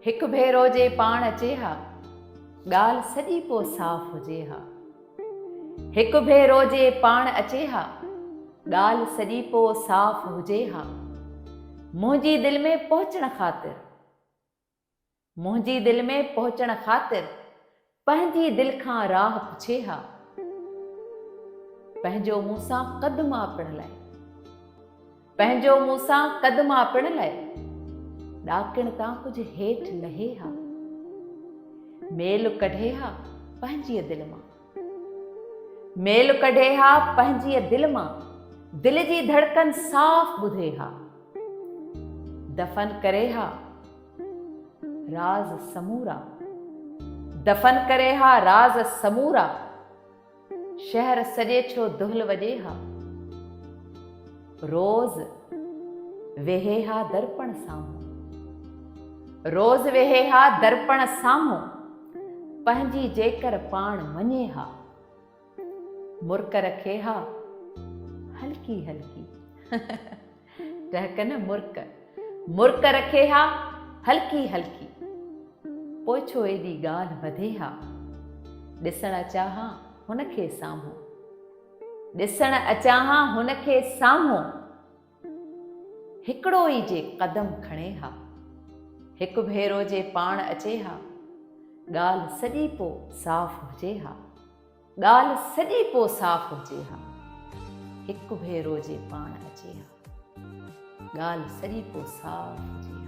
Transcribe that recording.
हिकु भेरो जे पाण अचे हा, ॻाल्हि सॼी पो साफ़ हुजे हा। हिकु भेरो जे पाण अचे हा, ॻाल्हि सॼी पो साफ़ हुजे हा। मुंहिंजी दिलि में पहुचण ख़ातिर, मुंहिंजी दिलि में पहुचण ख़ातिर पंहिंजी दिलि खां राह पुछे हा। पंहिंजो मूंसां कद मापण लाइ, पंहिंजो मूंसां कद मापण लाइ ॾाकिण तां कुझु हेठि लहे हा। मेल कढे हा पंहिंजीअ दिलि मां, मेल कढे हा पंहिंजीअ दिलि मां, दिलि जी धड़कन साफ़ ॿुधे हा। दफ़न करे हा राज़ समूरा, दफ़न करे हा राज़ समूरा, शहर सॼे छो दुहिल वॼे हा। रोज़ वेहे हा दर्पण साम्हूं, रोज़ वेहे हा दर्पण साम्हूं, पंहिंजी जेकर पाण मञे हा। मुर्क रखे हा हल्की हल्की टहक न मुर्क, मुर्क रखे हा हल्की हल्की, पोइ छो एॾी ॻाल्हि वधे हा। ॾिसण अचां हा हुनखे साम्हूं, ॾिसण अचां हा हुनखे साम्हूं, हिकिड़ो ई जे कदम खणे हा। हिकु भेरो जे पाण अचे हा, ॻाल्हि सॼी पो साफ़ हुजे हा। ॻाल्हि सॼी पो साफ़ हुजे हा। हिकु भेरो जे पाण अचे हा, ॻाल्हि सॼी पो साफ़ हुजे हा।